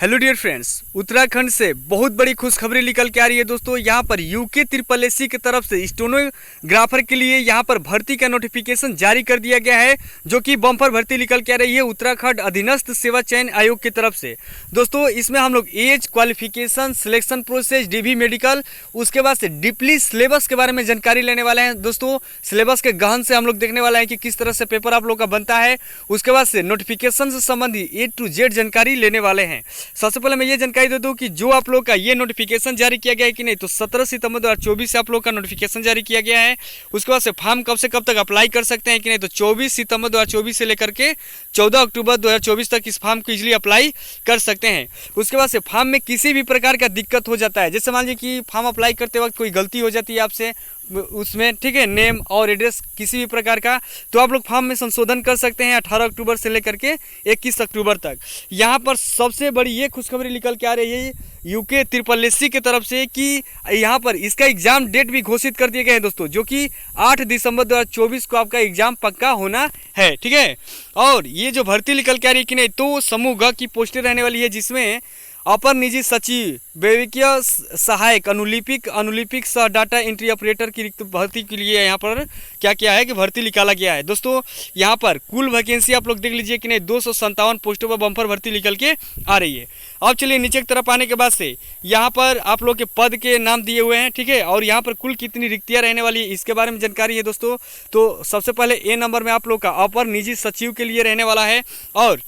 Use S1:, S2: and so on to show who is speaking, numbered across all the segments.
S1: Hello dear friends, Uttarakhand से बहुत बड़ी खुशखबरी निकल के आ रही है दोस्तों। यहाँ पर यूके ट्रिपल एससी की तरफ से स्टेनोग्राफर के लिए यहाँ पर भर्ती का नोटिफिकेशन जारी कर दिया गया है, जो कि बम्पर भर्ती निकल के आ रही है उत्तराखंड अधीनस्थ सेवा चयन आयोग की तरफ से। दोस्तों इसमें हम लोग age, qualification, selection process, DV medical, उसके बाद से डीपली सिलेबस के बारे में जानकारी लेने वाले हैं। दोस्तों सिलेबस के गहन से हम लोग देखने वाले हैं कि किस तरह से पेपर आप लोग का बनता है। उसके बाद से नोटिफिकेशन से संबंधी A to Z जानकारी लेने वाले हैं। सबसे पहले मैं ये जानकारी दे दूं कि जो आप लोग का ये नोटिफिकेशन जारी किया गया है कि नहीं, तो 17 सितंबर 2024 से आप लोग का नोटिफिकेशन जारी किया गया है। उसके बाद से फॉर्म कब से कब तक अप्लाई कर सकते हैं कि नहीं, तो 24 सितंबर 2024 से लेकर के 14 अक्टूबर 2024 तक इस फॉर्म को इजीली अप्लाई कर सकते हैं। उसके बाद से फॉर्म में किसी भी प्रकार का दिक्कत हो जाता है, जैसे मान लीजिए कि फॉर्म अप्लाई करते वक्त कोई गलती हो जाती है आपसे उसमें, ठीक है, नेम और एड्रेस किसी भी प्रकार का, तो आप लोग फॉर्म में संशोधन कर सकते हैं 18 अक्टूबर से लेकर के 21 अक्टूबर तक। यहाँ पर सबसे बड़ी ये खुशखबरी निकल के आ रही है यूके ट्रिपल एससी की तरफ से कि यहाँ पर इसका एग्जाम डेट भी घोषित कर दिए गए हैं दोस्तों, जो कि 8 दिसंबर 2024 को आपका एग्जाम पक्का होना है, ठीक है। और ये जो भर्ती निकल के आ रही है कि नहीं, तो समूह ग की पोस्टें रहने वाली है, जिसमें अपर निजी सचिव, विवेकीय सहायक, अनुलिपिक सह डाटा एंट्री ऑपरेटर की रिक्त भर्ती के लिए यहाँ पर क्या किया है कि भर्ती निकाला गया है। दोस्तों यहाँ पर कुल वैकेंसी आप लोग देख लीजिए कि नहीं, 257 पोस्टों पर बम्पर भर्ती निकल के आ रही है। अब चलिए नीचे की तरफ आने के बाद से यहाँ पर आप लोग के पद के नाम दिए हुए हैं, ठीक है, और यहाँ पर कुल कितनी रिक्तियाँ रहने वाली है इसके बारे में जानकारी है दोस्तों। तो सबसे पहले A नंबर में आप लोग का अपर निजी सचिव के लिए रहने वाला है। और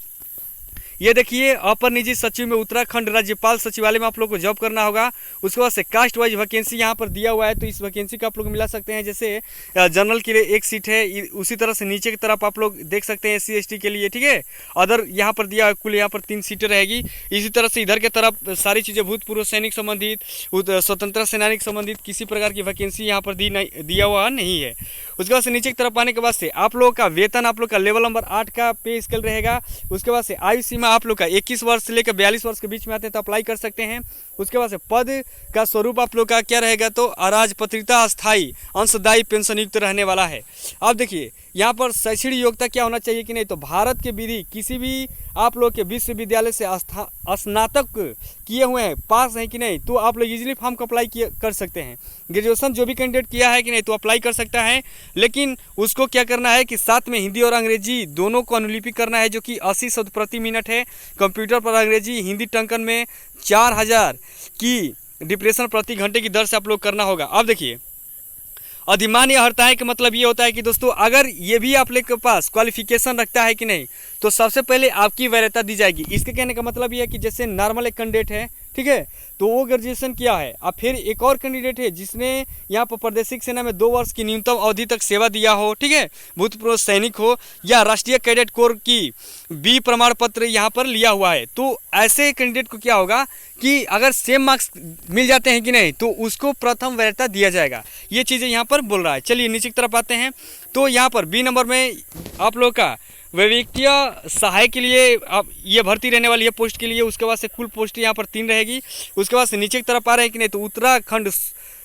S1: ये देखिए अपर निजी सचिव में उत्तराखंड राज्यपाल सचिवालय में आप लोग को जॉब करना होगा। उसके बाद से कास्ट वाइज वैकेंसी यहाँ पर दिया हुआ है, तो इस वैकेंसी को आप लोग मिला सकते हैं। जैसे जनरल के लिए एक सीट है, उसी तरह से नीचे की तरफ आप लोग देख सकते हैं SC ST के लिए, ठीक है, अदर यहाँ पर दिया, कुल यहाँ पर 3 सीटें रहेगी। इसी तरह से इधर की तरफ सारी चीज़ें भूतपूर्व सैनिक संबंधित, स्वतंत्रता सेनानी संबंधित किसी प्रकार की वैकेंसी यहाँ पर दिया हुआ नहीं है। उसके बाद से नीचे की तरफ आने के बाद से आप लोग का वेतन, आप लोग का लेवल नंबर 8 का पे स्केल रहेगा। उसके बाद से आयु सीमा आप लोग का 21 वर्ष से लेकर 42 वर्ष के बीच में आते हैं तो अप्लाई कर सकते हैं। उसके बाद से पद का स्वरूप आप लोग का क्या रहेगा, तो अराजपत्रिता अस्थायी अंशदायी पेंशन युक्त रहने वाला है। अब देखिए यहाँ पर शैक्षणिक योग्यता क्या होना चाहिए कि नहीं, तो भारत के विधि किसी भी आप लोग के विश्वविद्यालय से स्नातक किए हुए हैं, पास हैं कि नहीं, तो आप लोग इजीली फॉर्म को अप्लाई कर सकते हैं। ग्रेजुएशन जो भी कैंडिडेट किया है कि नहीं, तो अप्लाई कर सकता है, लेकिन उसको क्या करना है कि साथ में हिंदी और अंग्रेजी दोनों को अनुलिपि करना है, जो कि 80 शब्द प्रति मिनट है। कंप्यूटर पर अंग्रेजी हिंदी टंकन में 4000 की डिप्रेशन प्रति घंटे की दर से आप लोग करना होगा। अब देखिए अधिमान्य अर्हताएं का मतलब ये होता है कि दोस्तों अगर ये भी आप लोग के पास क्वालिफिकेशन रखता है कि नहीं, तो सबसे पहले आपकी वैधता दी जाएगी। इसके कहने का मतलब ये है कि जैसे नॉर्मल एक कैंडिडेट है, ठीक है, तो वो ग्रेजुएशन किया है। अब फिर एक और कैंडिडेट है जिसने यहाँ पर प्रादेशिक सेना में 2 वर्ष की न्यूनतम अवधि तक सेवा दिया हो, ठीक है, भूतपूर्व सैनिक हो, या राष्ट्रीय कैडेट कोर की B प्रमाण पत्र यहाँ पर लिया हुआ है, तो ऐसे कैंडिडेट को क्या होगा कि अगर सेम मार्क्स मिल जाते हैं कि नहीं, तो उसको प्रथम वैधता दिया जाएगा। ये चीज़ें यहाँ पर बोल रहा है। चलिए नीचे की तरफ आते हैं, तो यहाँ पर B नंबर में आप लोग का विवेकीय सहायक के लिए अब ये भर्ती रहने वाली है पोस्ट के लिए। उसके बाद से कुल पोस्ट यहाँ पर 3 रहेगी। उसके बाद से नीचे की तरफ आ रहे हैं कि नहीं, तो उत्तराखंड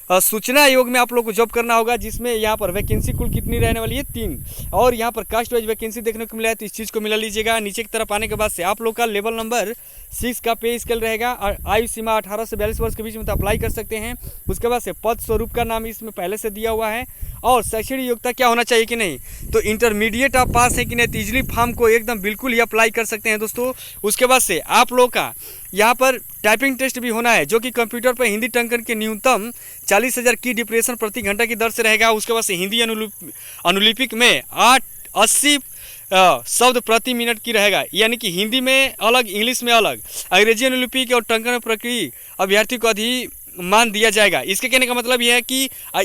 S1: सूचना आयोग में आप लोग को जॉब करना होगा, जिसमें यहाँ पर वैकेंसी कुल कितनी रहने वाली है, 3। और यहाँ पर कास्ट वाइज वैकेंसी देखने को मिला है, तो इस चीज़ को मिला लीजिएगा। नीचे की तरफ आने के बाद से आप लोग का लेवल नंबर 6 का पे स्केल रहेगा और आयु सीमा 18 से 42 वर्ष के बीच में तो अप्लाई कर सकते हैं। उसके बाद से पद स्वरूप का नाम इसमें पहले से दिया हुआ है। और शैक्षणिक योग्यता क्या होना चाहिए कि नहीं, तो इंटरमीडिएट आप पास है कि नहीं, तो इजली फॉर्म को एकदम बिल्कुल ही अप्लाई कर सकते हैं दोस्तों। उसके बाद से आप लोग का यहाँ पर टाइपिंग टेस्ट भी होना है, जो कि कंप्यूटर पर हिंदी टंकन के न्यूनतम 40,000 की डिप्रेशन प्रति घंटा की दर से रहेगा। उसके बाद से हिंदी अनुलिपिक में 80 शब्द प्रति मिनट की रहेगा, यानी कि हिंदी में अलग, इंग्लिश में अलग। अंग्रेजी अनुलिपिक और टंकन प्रक्रिया अभ्यर्थी को मान दिया जाएगा। इसके कहने का मतलब यह है कि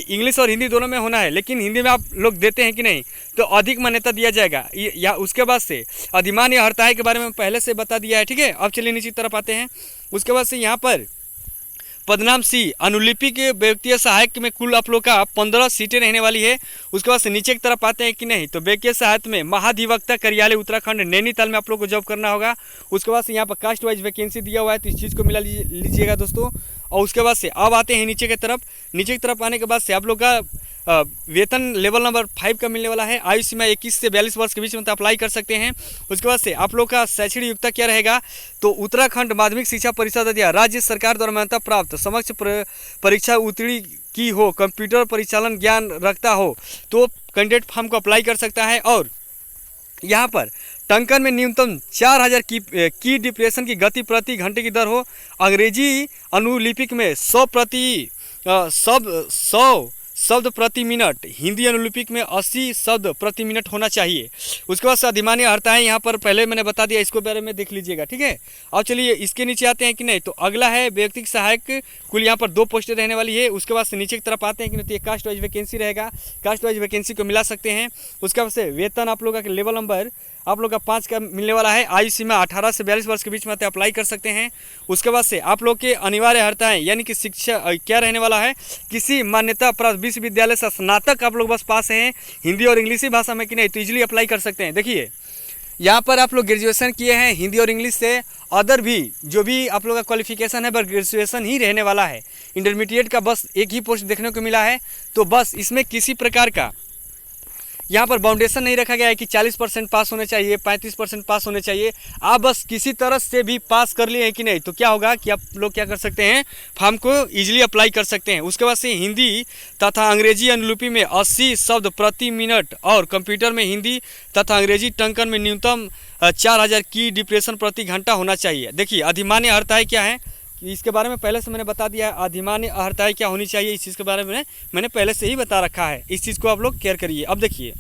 S1: इंग्लिश और हिंदी दोनों में होना है, लेकिन हिंदी में आप लोग देते हैं कि नहीं, तो अधिक मान्यता दिया जाएगा। या उसके बाद से अधिमान्य अर्हताएं के बारे में पहले से बता दिया है, ठीक है। अब चलिए नीचे की तरफ आते हैं। उसके बाद से यहाँ पर पदनाम C अनुलिपिक विवेकीय सहायक में कुल आप लोग का 15 सीटें रहने वाली है। उसके बाद से नीचे की तरफ आते हैं कि नहीं, तो विवेकीय सहायक में महाधिवक्ता कार्यालय उत्तराखंड नैनीताल में आप लोग को जॉब करना होगा। उसके बाद से यहाँ पर कास्ट वाइज वैकेंसी दिया हुआ है, तो इस चीज़ को मिला लीजिएगा दोस्तों। और उसके बाद से अब आते हैं नीचे की तरफ। नीचे की तरफ आने के बाद से आप लोग का वेतन लेवल नंबर 5 का मिलने वाला है। आयु सीमा 21 से 42 वर्ष के बीच में तो अप्लाई कर सकते हैं। उसके बाद से आप लोग का शैक्षणिक योग्यता क्या रहेगा, तो उत्तराखंड माध्यमिक शिक्षा परिषद या राज्य सरकार द्वारा मान्यता प्राप्त समक्ष परीक्षा उत्तीर्ण की हो, कंप्यूटर परिचालन ज्ञान रखता हो तो कैंडिडेट फॉर्म को अप्लाई कर सकता है। और यहाँ पर टंकन में न्यूनतम 4000 की डिप्रेशन की गति प्रति घंटे की दर हो। अंग्रेजी अनुलिपिक में 100 शब्द प्रति मिनट, हिंदी अनुलिपिक में 80 शब्द प्रति मिनट होना चाहिए। उसके बाद अधिमान्य अर्हता है, यहाँ पर पहले मैंने बता दिया, इसको बारे में देख लीजिएगा, ठीक है। और चलिए इसके नीचे आते हैं कि नहीं, तो अगला है व्यक्तिगत सहायक, कुल यहाँ पर 2 पोस्टें रहने वाली है। उसके बाद से नीचे की तरफ आते हैं कि नहीं, तो ये कास्ट वाइज वैकेंसी रहेगा, कास्ट वाइज वैकेंसी को मिला सकते हैं। उसके बाद से वेतन आप लोगों का लेवल नंबर आप लोग का 5 का मिलने वाला है। आयु सीमा 18 से 42 वर्ष के बीच में आते अप्लाई कर सकते हैं। उसके बाद से आप लोग के अनिवार्य अर्हताएं यानी कि शिक्षा क्या रहने वाला है, किसी मान्यता प्राप्त विश्वविद्यालय से स्नातक आप लोग बस पास हैं हिंदी और इंग्लिश भाषा में कि नहीं, तो इजीली अप्लाई कर सकते हैं। देखिए यहाँ पर आप लोग ग्रेजुएशन किए हैं हिंदी और इंग्लिश से, अदर भी जो भी आप लोग का क्वालिफिकेशन है बस ग्रेजुएशन ही रहने वाला है। इंटरमीडिएट का बस एक ही पोस्ट देखने को मिला है, तो बस इसमें किसी प्रकार का यहाँ पर बाउंडेशन नहीं रखा गया है कि 40% पास होने चाहिए, 35% पास होने चाहिए। आप बस किसी तरह से भी पास कर लिए हैं कि नहीं, तो क्या होगा कि आप लोग क्या कर सकते हैं, फॉर्म को इजीली अप्लाई कर सकते हैं। उसके बाद से हिंदी तथा अंग्रेजी अनुलिपि में 80 शब्द प्रति मिनट और कंप्यूटर में हिंदी तथा अंग्रेजी टंकन में न्यूनतम 4000 की डिप्रेशन प्रति घंटा होना चाहिए। देखिए अधिमान्य अर्हताएं क्या है, इसके बारे में पहले से मैंने बता दिया है। अधिमान्य अर्हताएं क्या होनी चाहिए, इस चीज़ के बारे में मैंने पहले से ही बता रखा है, इस चीज़ को आप लोग केयर करिए। अब देखिए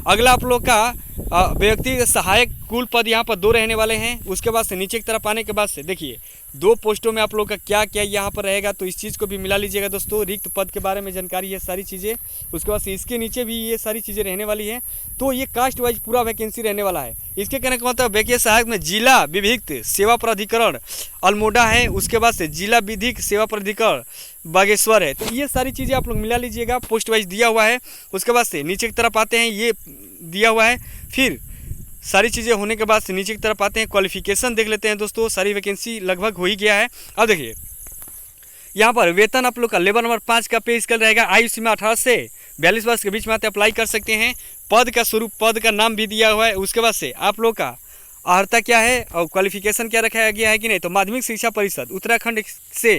S1: अगला आप लोग का व्यक्ति सहायक, कुल पद यहाँ पर 2 रहने वाले हैं। उसके बाद से नीचे की तरफ आने के बाद से देखिए 2 पोस्टों में आप लोग का क्या क्या यहाँ पर रहेगा, तो इस चीज़ को भी मिला लीजिएगा दोस्तों। रिक्त पद के बारे में जानकारी है सारी चीज़ें। उसके बाद से इसके नीचे भी ये सारी चीज़ें रहने वाली हैं, तो ये कास्ट वाइज पूरा वैकेंसी रहने वाला है। इसके कहने का मतलब व्यक्ति सहायक में जिला विधिक सेवा प्राधिकरण अल्मोड़ा है, उसके बाद से जिला विधिक सेवा प्राधिकरण बागेश्वर है, तो ये सारी चीज़ें आप लोग मिला लीजिएगा, पोस्ट वाइज दिया हुआ है। उसके बाद से नीचे की तरफ आते हैं, ये दिया हुआ है। फिर सारी चीज़ें होने के बाद से नीचे की तरफ आते हैं, क्वालिफिकेशन देख लेते हैं दोस्तों। सारी वैकेंसी लगभग हो ही गया है। अब देखिए यहाँ पर वेतन आप लोग का लेवल नंबर 5 का पे स्केल रहेगा। आयु सीमा 18 से 42 वर्ष के बीच में आते अप्लाई कर सकते हैं। पद का स्वरूप, पद का नाम भी दिया हुआ है। उसके बाद से आप लोग का अर्हता क्या है और क्वालिफिकेशन क्या रखा गया है कि नहीं, तो माध्यमिक शिक्षा परिषद उत्तराखंड से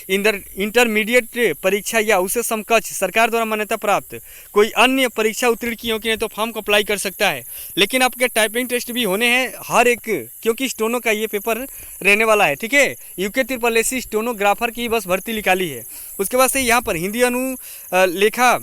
S1: इंटरमीडिएट परीक्षा या उसे समकक्ष सरकार द्वारा मान्यता प्राप्त कोई अन्य परीक्षा उत्तीर्ण की हो कि नहीं, तो फॉर्म को अप्लाई कर सकता है। लेकिन आपके टाइपिंग टेस्ट भी होने हैं हर एक, क्योंकि स्टोनो का ये पेपर रहने वाला है, ठीक है। यूके SSSC स्टोनोग्राफर की बस भर्ती निकाली है। उसके बाद से यहाँ पर हिंदी अनुलेखा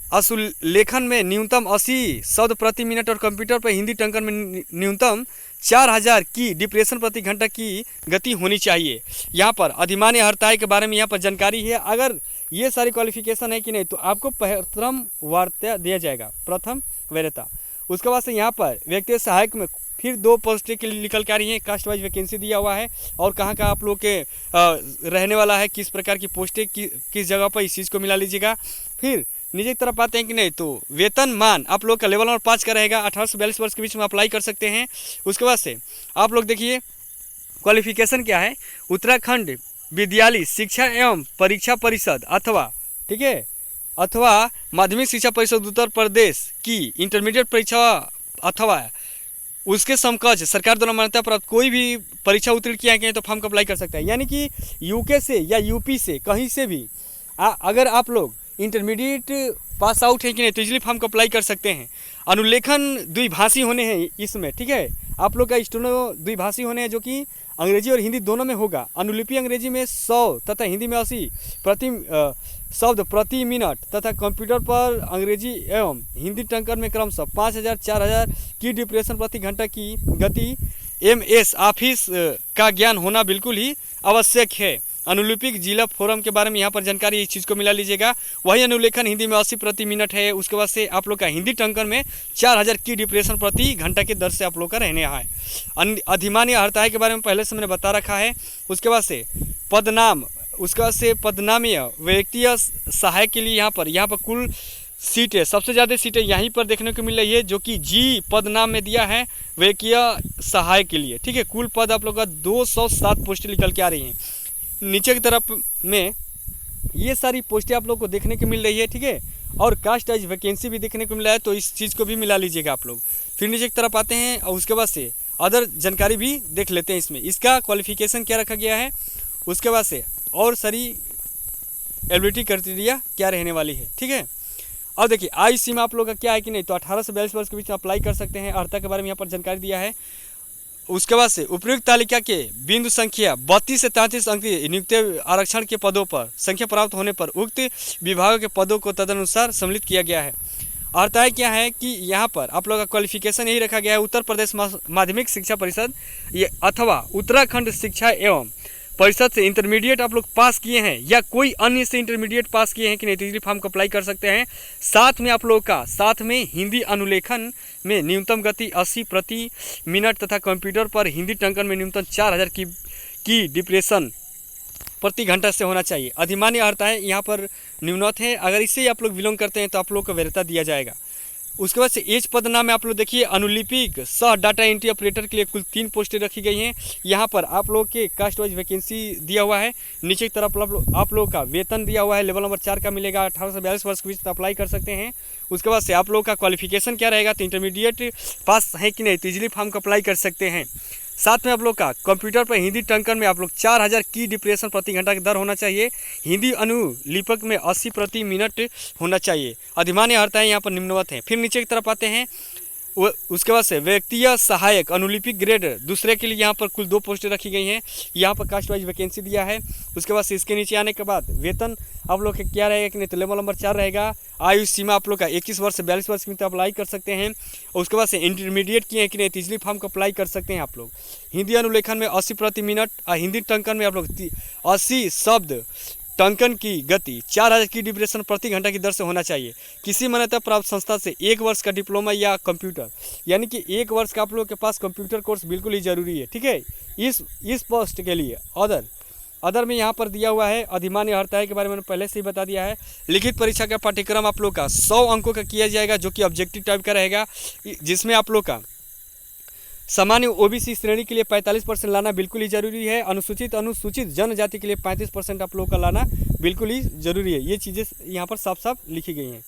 S1: असुलेखन में न्यूनतम 80 शब्द प्रति मिनट और कंप्यूटर पर हिंदी टंकन में न्यूनतम 4000 की डिप्रेशन प्रति घंटा की गति होनी चाहिए। यहाँ पर अधिमान्य अर्हताएं के बारे में यहाँ पर जानकारी है। अगर ये सारी क्वालिफिकेशन है कि नहीं, तो आपको प्रथम वरीयता दिया जाएगा, प्रथम वरीयता। उसके बाद से यहाँ पर व्यक्तिगत सहायक में फिर 2 पोस्टें के लिए निकल के आ रही हैं, कास्ट वाइज वैकेंसी दिया हुआ है और कहाँ का आप लोग के रहने वाला है, किस प्रकार की पोस्टें किस जगह पर, इस चीज़ को मिला लीजिएगा। फिर नीचे की तरफ आते हैं कि नहीं, तो वेतन मान आप लोग का लेवल नंबर 5 का रहेगा। 18 से 42 वर्ष के बीच में अप्लाई कर सकते हैं। उसके बाद से आप लोग देखिए क्वालिफिकेशन क्या है, उत्तराखंड विद्यालय शिक्षा एवं परीक्षा परिषद अथवा, ठीक है, अथवा माध्यमिक शिक्षा परिषद उत्तर प्रदेश की इंटरमीडिएट परीक्षा अथवा उसके समकक्ष सरकार द्वारा मान्यता प्राप्त कोई भी परीक्षा उत्तीर्ण किया है तो फॉर्म को अप्लाई कर सकता है। यानी कि यूके से या यूपी से कहीं से भी अगर आप लोग इंटरमीडिएट पास आउट है कि नहीं, तो इजीली फॉर्म को अप्लाई कर सकते हैं। अनुलेखन द्विभाषी होने हैं इसमें, ठीक है। आप लोग का स्टोनो द्विभाषी होने हैं, जो कि अंग्रेजी और हिंदी दोनों में होगा। अनुलिपि अंग्रेजी में 100 तथा हिंदी में 80 शब्द प्रति मिनट तथा कंप्यूटर पर अंग्रेजी एवं हिंदी टंकन में क्रमशः 5000-4000 की डिप्रेशन प्रति घंटा की गति MS ऑफिस का ज्ञान होना बिल्कुल ही आवश्यक है। अनुलिपिक जिला फोरम के बारे में यहाँ पर जानकारी इस चीज़ को मिला लीजिएगा। वही अनुलेखन हिंदी में 80 प्रति मिनट है। उसके बाद से आप लोग का हिंदी टंकन में 4000 की डिप्रेशन प्रति घंटा के दर से आप लोग का रहने है। अधिमान्य अर्हताएं के बारे में पहले से मैंने बता रखा है। उसके बाद से पदनाम, उसके बाद से पदनामीय व्यक्तिगत सहायक के लिए यहाँ पर कुल सीटें, सबसे ज़्यादा सीटें यहीं पर देखने को मिल रही है, जो कि जी पदनाम में दिया है व्यक्तिगत सहायक के लिए, ठीक है। कुल पद आप लोग का 207 पोस्टें निकल के आ रही हैं। नीचे की तरफ में ये सारी पोस्टें आप लोग को देखने को मिल रही है, ठीक है। और कास्ट वाइज वैकेंसी भी देखने को मिला है, तो इस चीज़ को भी मिला लीजिएगा आप लोग। फिर नीचे की तरफ आते हैं और उसके बाद से अदर जानकारी भी देख लेते हैं। इसमें इसका क्वालिफिकेशन क्या रखा गया है, उसके बाद से और सारी एलिजिबिलिटी क्राइटेरिया क्या रहने वाली है, ठीक है। और देखिए आयु सीमा आप लोग का क्या है कि नहीं, तो 18 से 42 वर्ष के बीच में अप्लाई कर सकते हैं। अर्हता के बारे में यहाँ पर जानकारी दिया है। उसके बाद से उपयुक्त तालिका के बिंदु संख्या 32 से 33 अंक नियुक्त आरक्षण के पदों पर संख्या प्राप्त होने पर उक्त विभागों के पदों को तदनुसार सम्मिलित किया गया है। अर्थात क्या है कि यहाँ पर आप लोग का क्वालिफिकेशन यही रखा गया है, उत्तर प्रदेश माध्यमिक शिक्षा परिषद ये अथवा उत्तराखंड शिक्षा एवं परिषद से इंटरमीडिएट आप लोग पास किए हैं या कोई अन्य से इंटरमीडिएट पास किए हैं कि नहीं, तो इजीली फॉर्म को अप्लाई कर सकते हैं। साथ में आप लोग का साथ में हिंदी अनुलेखन में न्यूनतम गति 80 प्रति मिनट तथा कंप्यूटर पर हिंदी टंकन में न्यूनतम 4000 की डिप्रेशन प्रति घंटा से होना चाहिए। अधिमान्य अर्हता है यहाँ पर न्यूनतम है, अगर इससे आप लोग बिलोंग करते हैं तो आप लोग को वैधता दिया जाएगा। उसके बाद से एज पद नाम में आप लोग देखिए अनुलिपिक सह डाटा एंट्री ऑपरेटर के लिए कुल 3 पोस्टें रखी गई हैं। यहाँ पर आप लोग के कास्ट वाइज वैकेंसी दिया हुआ है। नीचे की तरफ आप लोग का वेतन दिया हुआ है, लेवल नंबर 4 का मिलेगा। 18 से 42 वर्ष के बीच अप्लाई कर सकते हैं। उसके बाद से आप लोग का क्वालिफिकेशन क्या रहेगा, तो इंटरमीडिएट पास है कि नहीं, तो इजीली फॉर्म को अप्लाई कर सकते हैं। साथ में आप लोग का कंप्यूटर पर हिंदी टंकन में आप लोग 4000 की डिप्रेशन प्रति घंटा की दर होना चाहिए। हिंदी अनुलिपक में 80 प्रति मिनट होना चाहिए। अधिमान्य अर्हता है यहाँ पर निम्नवत है। फिर नीचे की तरफ आते हैं, उसके बाद से व्यक्तिगत सहायक अनुलिपिक ग्रेड दूसरे के लिए यहाँ पर कुल 2 पोस्टें रखी गई हैं। यहाँ पर कास्ट वाइज वैकेंसी दिया है। उसके बाद से इसके नीचे आने के बाद वेतन आप लोग का क्या रहेगा कि नहीं, तो लेवल नंबर 4 रहेगा। आयु सीमा आप लोग का 21 वर्ष से 42 वर्ष की अप्लाई कर सकते हैं। और उसके बाद से इंटरमीडिएट किए हैं कि नहीं, तीसरी फॉर्म को अप्लाई कर सकते हैं आप लोग। हिंदी अनुलेखन में 80 प्रति मिनट और हिंदी टंकन में आप लोग 80 शब्द टंकन की गति 4000 की डिप्रेशन प्रति घंटा की दर से होना चाहिए। किसी मान्यता प्राप्त संस्था से 1 वर्ष का डिप्लोमा या कंप्यूटर, यानी कि 1 वर्ष का आप लोग के पास कंप्यूटर कोर्स बिल्कुल ही जरूरी है, ठीक है। इस पोस्ट के लिए अदर में यहाँ पर दिया हुआ है। अधिमान्य अर्हता है के बारे में मैंने पहले से ही बता दिया है। लिखित परीक्षा का पाठ्यक्रम आप लोग का 100 अंकों का किया जाएगा, जो कि ऑब्जेक्टिव टाइप का रहेगा, जिसमें आप लोग का सामान्य ओबीसी श्रेणी के लिए 45% लाना बिल्कुल ही जरूरी है। अनुसूचित जनजाति के लिए 35% आप लोग का लाना बिल्कुल ही जरूरी है। ये चीज़ें यहाँ पर साफ साफ लिखी गई हैं।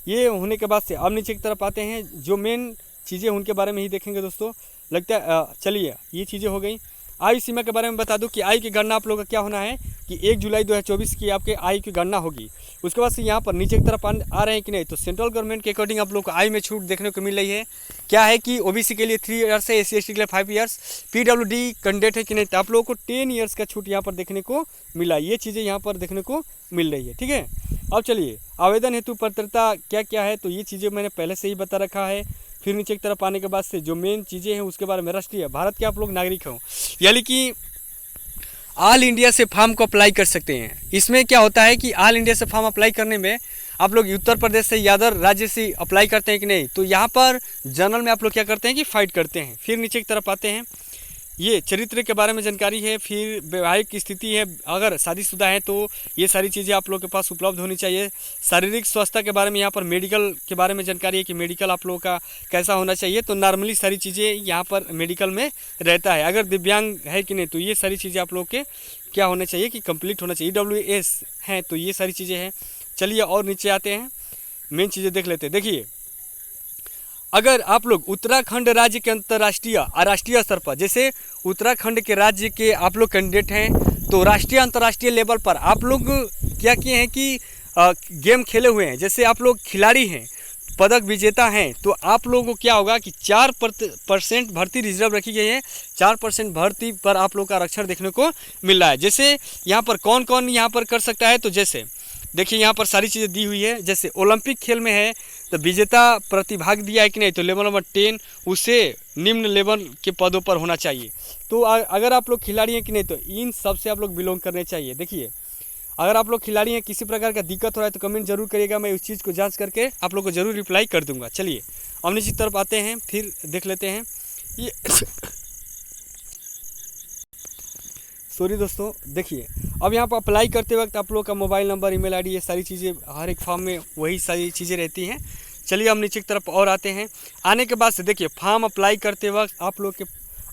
S1: ये होने के बाद से अब नीचे की तरफ आते हैं, जो मेन चीज़ें उनके बारे में ही देखेंगे दोस्तों। लगता है चलिए ये चीज़ें हो गई। आयु सीमा के बारे में बता दूं कि आयु की गणना आप लोगों का क्या होना है कि 1 जुलाई 2024 की आपके आयु की गणना होगी। उसके बाद से यहाँ पर नीचे की तरफ आ रहे हैं कि नहीं, तो सेंट्रल गवर्नमेंट के अकॉर्डिंग आप लोग को आयु में छूट देखने को मिल रही है। क्या है कि ओबीसी के लिए 3 ईयर्स है, SC/ST के लिए 5 ईयर्स, PWD कैंडिडेट है कि नहीं, तो आप लोगों को 10 ईयर्स का छूट यहाँ पर देखने को मिला। ये चीज़ें यहाँ पर देखने को मिल रही है, ठीक है। अब चलिए आवेदन हेतु पात्रता क्या क्या है, तो ये चीज़ें मैंने पहले से ही बता रखा है। फिर नीचे की तरफ आने के बाद से जो मेन चीज़ें हैं उसके बारे में, राष्ट्रीय भारत के आप लोग नागरिक हो, यानी कि ऑल इंडिया से फॉर्म को अप्लाई कर सकते हैं। इसमें क्या होता है कि ऑल इंडिया से फॉर्म अप्लाई करने में आप लोग उत्तर प्रदेश से या अदर राज्य से अप्लाई करते हैं कि नहीं, तो यहाँ पर जनरल में आप लोग क्या करते हैं कि फाइट करते हैं। फिर नीचे की तरफ आते हैं, ये चरित्र के बारे में जानकारी है। फिर वैवाहिक स्थिति है, अगर शादीशुदा है तो ये सारी चीज़ें आप लोग के पास उपलब्ध होनी चाहिए। शारीरिक स्वास्थ्य के बारे में, यहाँ पर मेडिकल के बारे में जानकारी है कि मेडिकल आप लोगों का कैसा होना चाहिए, तो नॉर्मली सारी चीज़ें यहाँ पर मेडिकल में रहता है। अगर दिव्यांग है कि नहीं, तो ये सारी चीज़ें आप लोग के क्या होना चाहिए कि कंप्लीट होना चाहिए। EWS हैं, तो ये सारी चीज़ें हैं। चलिए और नीचे आते हैं, मेन चीज़ें देख लेते हैं। देखिए अगर आप लोग उत्तराखंड राज्य के अंतर्राष्ट्रीय और राष्ट्रीय स्तर पर, जैसे उत्तराखंड के राज्य के आप लोग कैंडिडेट हैं, तो राष्ट्रीय अंतर्राष्ट्रीय लेवल पर आप लोग क्या किए हैं कि गेम खेले हुए हैं, जैसे आप लोग खिलाड़ी हैं, पदक विजेता हैं, तो आप लोगों को क्या होगा कि 4% भर्ती रिजर्व रखी गई है। 4% भर्ती पर आप लोग का आरक्षण देखने को मिल रहा है। जैसे यहाँ पर कौन कौन यहाँ पर कर सकता है, तो जैसे देखिए यहाँ पर सारी चीज़ें दी हुई है। जैसे ओलंपिक खेल में है तो विजेता प्रतिभाग दिया है कि नहीं, तो लेवल नंबर 10 उससे निम्न लेवल के पदों पर होना चाहिए। तो अगर आप लोग खिलाड़ी हैं कि नहीं, तो इन सब से आप लोग बिलोंग करने चाहिए। देखिए अगर आप लोग खिलाड़ी हैं, किसी प्रकार का दिक्कत हो रहा है तो कमेंट जरूर करिएगा, मैं उस चीज़ को जांच करके आप लोग को जरूर रिप्लाई कर दूंगा। चलिए अब नीचे तरफ आते हैं, फिर देख लेते हैं ये सॉरी दोस्तों, देखिए अब यहाँ पर अप्लाई करते वक्त आप लोग का मोबाइल नंबर, ईमेल आईडी, ये सारी चीज़ें हर एक फॉर्म में वही सारी चीज़ें रहती हैं। चलिए हम नीचे की तरफ और आते हैं। आने के बाद से देखिए फॉर्म अप्लाई करते वक्त आप लोग के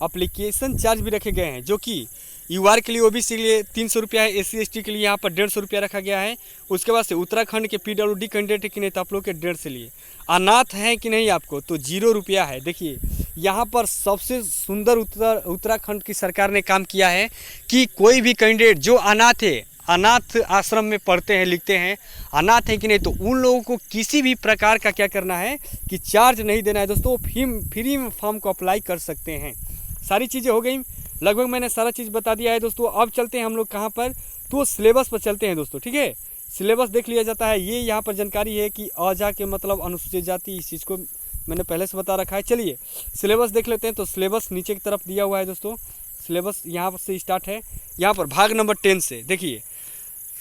S1: अप्लीकेशन चार्ज भी रखे गए हैं, जो कि यूआर के लिए ओबीसी के लिए 300 रुपया है, एससी एसटी के लिए यहाँ पर 150 रुपया रखा गया है। उसके बाद से उत्तराखंड के पीडब्ल्यूडी कैंडिडेट है कि नहीं तो आप लोग के 150 से लिए। अनाथ हैं कि नहीं आपको तो 0 रुपया है। देखिए यहाँ पर सबसे सुंदर उत्तराखंड की सरकार ने काम किया है कि कोई भी कैंडिडेट जो अनाथ है, अनाथ आश्रम में पढ़ते हैं लिखते हैं, अनाथ है कि नहीं तो उन लोगों को किसी भी प्रकार का क्या करना है कि चार्ज नहीं देना है दोस्तों। फ्री में फॉर्म को अप्लाई कर सकते हैं। सारी चीज़ें हो गई, लगभग मैंने सारा चीज़ बता दिया है दोस्तों। अब चलते हैं हम लोग कहाँ पर, तो सिलेबस पर चलते हैं दोस्तों। ठीक है, सिलेबस देख लिया जाता है। ये यहाँ पर जानकारी है कि अजा के मतलब अनुसूचित जाति, इस चीज़ को मैंने पहले से बता रखा है। चलिए सिलेबस देख लेते हैं। तो सिलेबस नीचे की तरफ दिया हुआ है दोस्तों। सिलेबस यहाँ से स्टार्ट है। यहाँ पर भाग नंबर 10 से देखिए,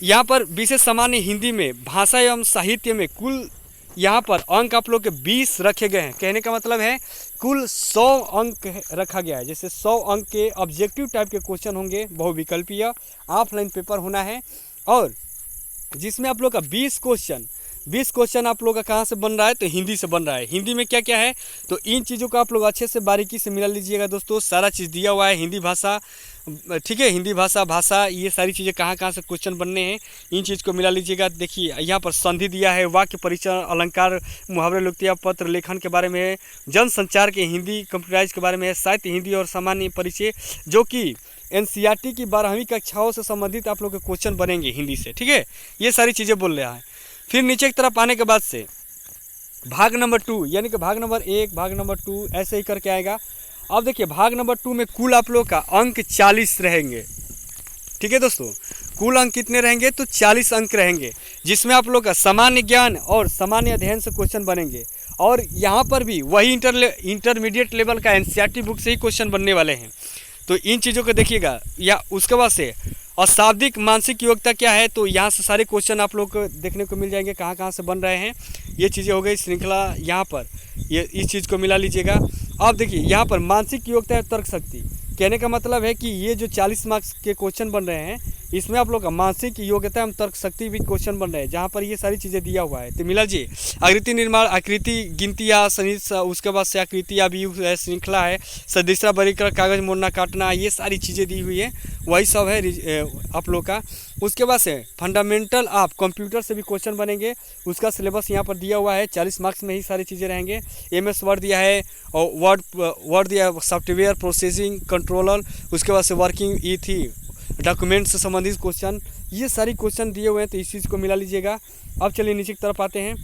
S1: यहाँ पर विशेष सामान्य हिंदी में भाषा एवं साहित्य में कुल यहाँ पर अंक आप लोग के 20 रखे गए हैं। कहने का मतलब है कुल 100 अंक रखा गया है। जैसे 100 अंक के ऑब्जेक्टिव टाइप के क्वेश्चन होंगे, बहुविकल्पीय ऑफलाइन पेपर होना है, और जिसमें आप लोग का 20 क्वेश्चन आप लोग का कहाँ से बन रहा है तो हिंदी से बन रहा है। हिंदी में क्या क्या है तो इन चीज़ों को आप लोग अच्छे से बारीकी से मिला लीजिएगा दोस्तों। सारा चीज़ दिया हुआ है, हिंदी भाषा, ठीक है, हिंदी भाषा ये सारी चीज़ें कहाँ से क्वेश्चन बनने हैं, इन चीज़ को मिला लीजिएगा। देखिए यहाँ पर संधि दिया है, वाक्य परिचय, अलंकार, मुहावरे, लोकोक्तियाँ, पत्र लेखन के बारे में है, जनसंचार के हिंदी कंप्यूटराइज के बारे में है, साहित्य हिंदी और सामान्य परिचय जो कि एनसीईआरटी की 12वीं कक्षाओं से संबंधित आप लोग के क्वेश्चन बनेंगे हिंदी से। ठीक है, ये सारी चीज़ें बोल रहा है। फिर नीचे की तरफ आने के बाद से भाग नंबर 2 यानी कि भाग नंबर 1, भाग नंबर 2 ऐसे ही करके आएगा। अब देखिए भाग नंबर 2 में कुल आप लोग का अंक 40 रहेंगे। ठीक है दोस्तों, कुल अंक कितने रहेंगे तो 40 अंक रहेंगे, जिसमें आप लोग का सामान्य ज्ञान और सामान्य अध्ययन से क्वेश्चन बनेंगे। और यहाँ पर भी वही इंटरमीडिएट लेवल का एनसीईआरटी बुक से ही क्वेश्चन बनने वाले हैं। तो इन चीज़ों को देखिएगा। या उसके बाद से अशाब्दिक मानसिक योग्यता क्या है तो यहाँ से सारे क्वेश्चन आप लोग को देखने को मिल जाएंगे कहाँ से बन रहे हैं। ये चीज़ें हो गई श्रृंखला, यहाँ पर ये इस चीज़ को मिला लीजिएगा। अब देखिए यहाँ पर मानसिक योग्यता है तर्क शक्ति, कहने का मतलब है कि ये जो 40 मार्क्स के क्वेश्चन बन रहे हैं इसमें आप लोग का मानसिक योग्यता एवं तर्क शक्ति भी क्वेश्चन बन रहे हैं, जहाँ पर ये सारी चीज़ें दिया हुआ है। तो मिला जी आकृति निर्माण, आकृति गिनती या सनिध, उसके बाद से आकृति या भी श्रृंखला है, सदृशता बरीकर, कागज मोड़ना काटना, ये सारी चीज़ें दी हुई है, वही सब है आप लोग का। उसके बाद से फंडामेंटल ऑफ कंप्यूटर से भी क्वेश्चन बनेंगे, उसका सिलेबस यहाँ पर दिया हुआ है। 40 मार्क्स में ही सारी चीज़ें रहेंगे। MS वर्ड दिया है और वर्ड दिया है, सॉफ्टवेयर प्रोसेसिंग कंट्रोलर, उसके बाद से वर्किंग थी डॉक्यूमेंट से संबंधित क्वेश्चन, ये सारी क्वेश्चन दिए हुए हैं। तो इस चीज़ को मिला लीजिएगा। अब चलिए नीचे की तरफ आते हैं।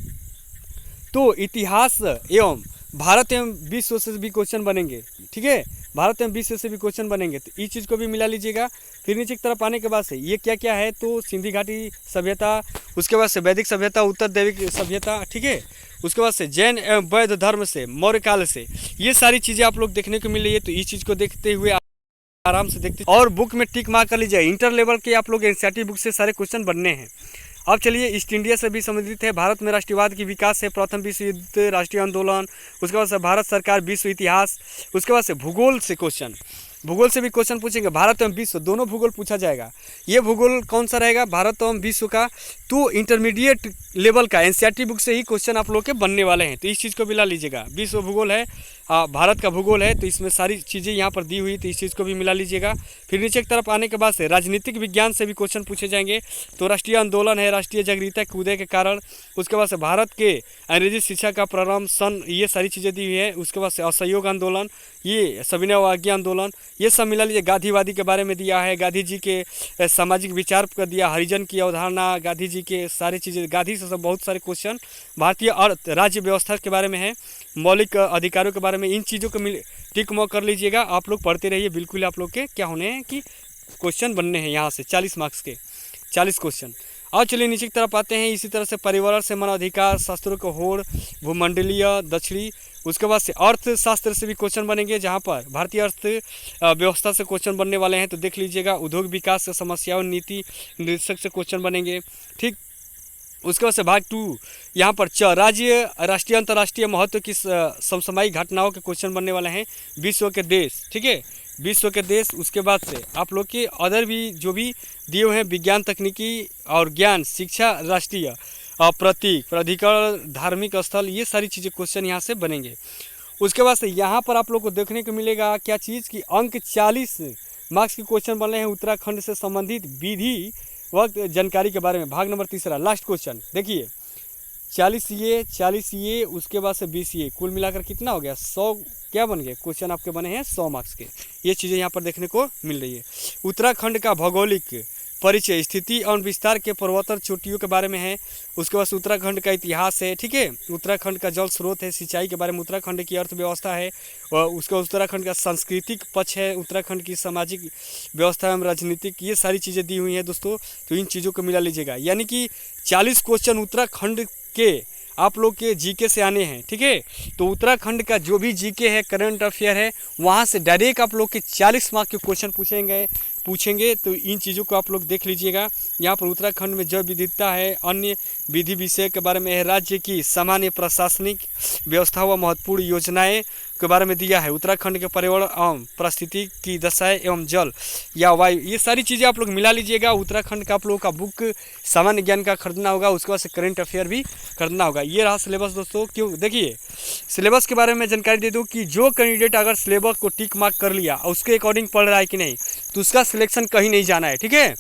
S1: तो इतिहास एवं भारत एवं विश्व से भी क्वेश्चन बनेंगे। ठीक है, भारत एवं विश्व से भी क्वेश्चन बनेंगे, तो इस चीज़ को भी मिला लीजिएगा। फिर नीचे की तरफ आने के बाद से ये क्या क्या है तो सिंधी घाटी सभ्यता, उसके बाद से वैदिक सभ्यता, उत्तर दैविक सभ्यता, ठीक है, उसके बाद से जैन एवं बौद्ध धर्म से, मौर्य काल से, ये सारी चीज़ें आप लोग देखने को मिल रही है। तो इस चीज़ को देखते हुए आराम से देखते और बुक में टिक मार्क कर लीजिए। इंटर लेवल के आप लोग एनसीईआरटी बुक से सारे क्वेश्चन बनने हैं। अब चलिए ईस्ट इंडिया से भी संबंधित है। भारत में राष्ट्रवाद की विकास है, प्रथम विश्व युद्ध, राष्ट्रीय आंदोलन, उसके बाद से भारत सरकार, विश्व इतिहास, उसके बाद से भूगोल से क्वेश्चन, भूगोल से भी क्वेश्चन पूछेंगे। भारत एवं विश्व दोनों भूगोल पूछा जाएगा। ये भूगोल कौन सा रहेगा भारत एवं विश्व का, तो इंटरमीडिएट लेवल का एनसीईआरटी बुक से ही क्वेश्चन आप लोग के बनने वाले हैं। तो इस चीज़ को मिला लीजिएगा। विश्व भूगोल है, भारत का भूगोल है, तो इसमें सारी चीज़ें यहाँ पर दी हुई, तो इस चीज़ को भी मिला लीजिएगा। फिर नीचे की तरफ आने के बाद से राजनीतिक विज्ञान से भी क्वेश्चन पूछे जाएंगे। तो राष्ट्रीय आंदोलन है, राष्ट्रीय जागरूकता के उदय के कारण, उसके बाद से भारत के अंग्रेजी शिक्षा का प्रारंभ सन, ये सारी चीज़ें दी हुई है। उसके बाद से असहयोग आंदोलन, ये सविनय अवज्ञा आंदोलन, ये सब मिला लीजिए। गांधीवादी के बारे में दिया है, गांधी जी के सामाजिक विचार कर दिया, हरिजन की अवधारणा, गांधी जी के सारी चीज़ें, गांधी से सब बहुत सारे क्वेश्चन, भारतीय अर्थ राज्य व्यवस्था के बारे में है, मौलिक अधिकारों के बारे में, इन चीज़ों को टिक मार्क कर लीजिएगा। आप लोग पढ़ते रहिए, बिल्कुल आप लोग के क्या होने हैं कि क्वेश्चन बनने हैं यहाँ से 40 मार्क्स के 40 क्वेश्चन। और चलिए नीचे की तरफ आते हैं। इसी तरह से पर्यावरण से मानव अधिकार, शास्त्रों का होड़, भूमंडलीय दक्षिणी, उसके बाद से अर्थशास्त्र से भी क्वेश्चन बनेंगे, जहाँ पर भारतीय अर्थ व्यवस्था से क्वेश्चन बनने वाले हैं। तो देख लीजिएगा। उद्योग विकास से समस्याओं, नीति निर्देशक से क्वेश्चन बनेंगे। ठीक, उसके बाद से भाग 2 यहाँ पर राज्य, राष्ट्रीय, अंतर्राष्ट्रीय महत्व की समसामयिक घटनाओं के क्वेश्चन बनने वाले हैं। विश्व के देश, ठीक है, विश्व के देश। उसके बाद से आप लोग के अदर भी जो भी दिए हुए हैं, विज्ञान, तकनीकी और ज्ञान, शिक्षा, राष्ट्रीय प्रतीक, प्राधिकरण, धार्मिक स्थल, ये सारी चीज़ें क्वेश्चन यहाँ से बनेंगे। उसके बाद से यहाँ पर आप लोग को देखने को मिलेगा क्या चीज़ की अंक 40 मार्क्स के क्वेश्चन बन रहे हैं उत्तराखंड से संबंधित विधि वक्त जानकारी के बारे में। भाग नंबर तीसरा लास्ट क्वेश्चन देखिए, 40 ये उसके बाद से 20 ये, कुल मिलाकर कितना हो गया 100 क्या बन गए क्वेश्चन आपके बने हैं 100 मार्क्स के। ये चीज़ें यहाँ पर देखने को मिल रही है। उत्तराखंड का भौगोलिक परिचय, स्थिति और विस्तार के पर्वतर चोटियों के बारे में है। उसके बाद उत्तराखंड का इतिहास है, ठीक है। उत्तराखंड का जल स्रोत है, सिंचाई के बारे में, उत्तराखंड की अर्थव्यवस्था है, और उसका उत्तराखंड का सांस्कृतिक पक्ष है, उत्तराखंड की सामाजिक व्यवस्था एवं राजनीतिक, ये सारी चीज़ें दी हुई हैं दोस्तों। तो इन चीज़ों को मिला लीजिएगा, यानी कि 40 क्वेश्चन उत्तराखंड के आप लोग के जीके से आने हैं, ठीक है। तो उत्तराखंड का जो भी जीके है, करंट अफेयर है, वहाँ से डायरेक्ट आप लोग के 40 मार्क के क्वेश्चन पूछेंगे। तो इन चीज़ों को आप लोग देख लीजिएगा। यहाँ पर उत्तराखंड में जैव विविधता है, अन्य विधि विषय के बारे में है, राज्य की सामान्य प्रशासनिक व्यवस्था व महत्वपूर्ण योजनाएं के बारे में दिया है, उत्तराखंड के पर्यावरण एवं परिस्थिति की दशाएं एवं जल या वायु, ये सारी चीज़ें आप लोग मिला लीजिएगा। उत्तराखंड का आप लोगों का बुक सामान्य ज्ञान का खरीदना होगा, उसके बाद से करंट अफेयर भी खरीदना होगा। ये रहा सिलेबस दोस्तों। क्यों देखिए, सिलेबस के बारे में जानकारी दे दूँ कि जो कैंडिडेट अगर सिलेबस को टिक मार्क कर लिया और उसके अकॉर्डिंग पढ़ रहा है कि नहीं, तो उसका सिलेक्शन कहीं नहीं जाना है, ठीक है।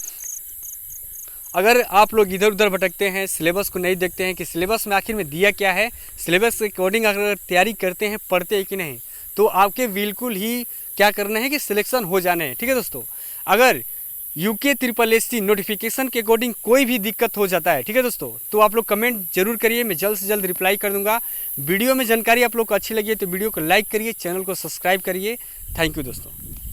S1: अगर आप लोग इधर उधर भटकते हैं, सिलेबस को नहीं देखते हैं कि सिलेबस में आखिर में दिया क्या है, सिलेबस के अकॉर्डिंग अगर तैयारी करते हैं, पढ़ते हैं कि नहीं, तो आपके बिल्कुल ही क्या करना है कि सिलेक्शन हो जाने हैं, ठीक है दोस्तों। अगर यूके SSSC नोटिफिकेशन के अकॉर्डिंग कोई भी दिक्कत हो जाता है, ठीक है दोस्तों, तो आप लोग कमेंट जरूर करिए, मैं जल्द से जल्द रिप्लाई कर दूंगा। वीडियो में जानकारी आप लोग को अच्छी लगी है तो वीडियो को लाइक करिए, चैनल को सब्सक्राइब करिए। थैंक यू दोस्तों।